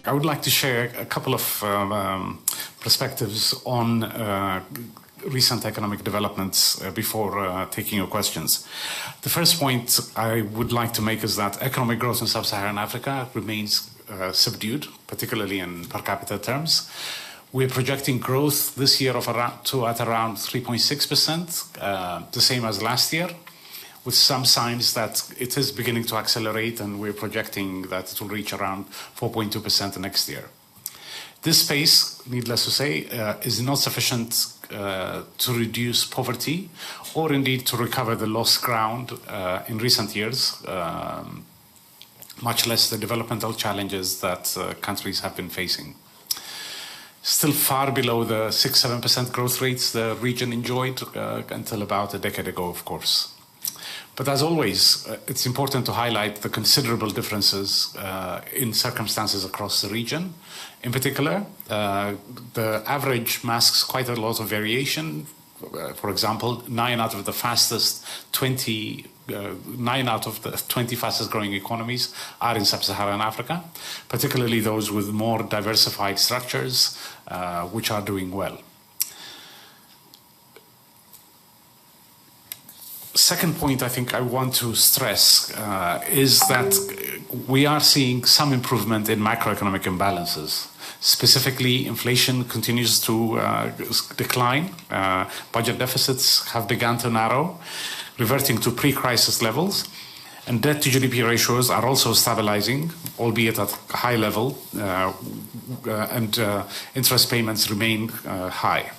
I would like to share a couple of perspectives on recent economic developments before taking your questions. The first point I would like to make is that economic growth in sub-Saharan Africa remains subdued, particularly in per capita terms. We're projecting growth this year at around 3.6%, the same as last year, with some signs that it is beginning to accelerate, and we're projecting that it will reach around 4.2% next year. This pace, needless to say, is not sufficient to reduce poverty or indeed to recover the lost ground in recent years, much less the developmental challenges that countries have been facing. Still far below the 6-7% growth rates the region enjoyed until about a decade ago, of course. But as always, it's important to highlight the considerable differences in circumstances across the region. In particular, the average masks quite a lot of variation. For example, 9 out of the 20 fastest growing economies are in sub-Saharan Africa, particularly those with more diversified structures, which are doing well. Second point I think I want to stress is that we are seeing some improvement in macroeconomic imbalances. Specifically, inflation continues to decline. Budget deficits have begun to narrow, reverting to pre-crisis levels. And debt to GDP ratios are also stabilizing, albeit at a high level, and interest payments remain high.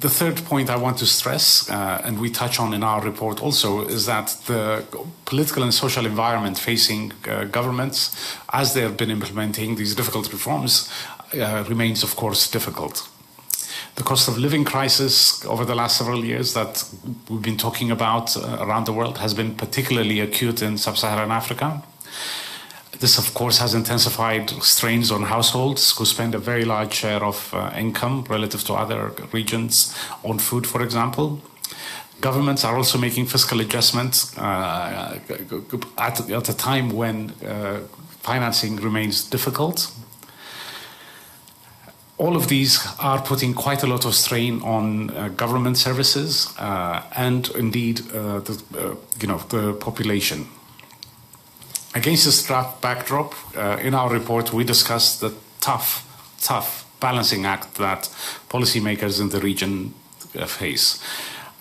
The third point I want to stress, and we touch on in our report also, is that the political and social environment facing governments as they have been implementing these difficult reforms remains, of course, difficult. The cost of living crisis over the last several years that we've been talking about around the world has been particularly acute in sub-Saharan Africa. This, of course, has intensified strains on households who spend a very large share of income relative to other regions on food, for example. Governments are also making fiscal adjustments at a time when financing remains difficult. All of these are putting quite a lot of strain on government services and indeed the population. Against this backdrop, in our report, we discussed the tough balancing act that policymakers in the region face.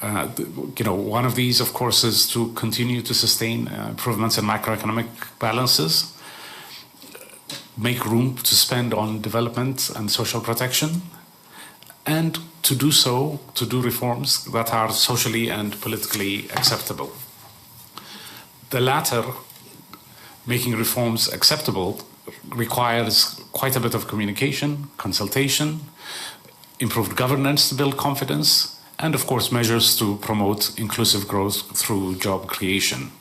One of these, of course, is to continue to sustain improvements in macroeconomic balances, make room to spend on development and social protection, and to do reforms that are socially and politically acceptable. The latter, making reforms acceptable, requires quite a bit of communication, consultation, improved governance to build confidence, and of course measures to promote inclusive growth through job creation.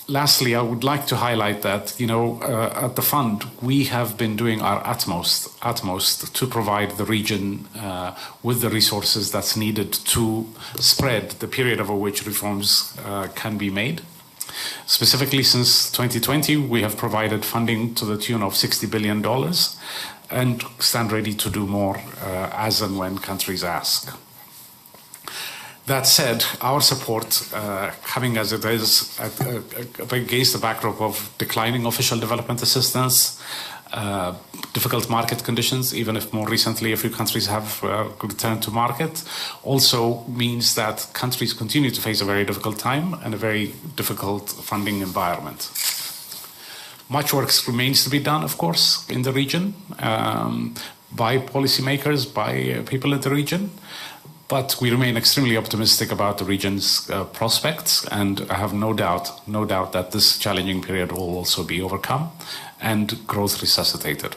Lastly, I would like to highlight that, at the fund, we have been doing our utmost to provide the region with the resources that's needed to spread the period over which reforms can be made. Specifically, since 2020, we have provided funding to the tune of $60 billion and stand ready to do more as and when countries ask. That said, our support, coming as it is against the backdrop of declining official development assistance, difficult market conditions, even if more recently a few countries have returned to market, also means that countries continue to face a very difficult time and a very difficult funding environment. Much work remains to be done, of course, in the region by policymakers, by people in the region. But we remain extremely optimistic about the region's prospects, and I have no doubt that this challenging period will also be overcome and growth resuscitated.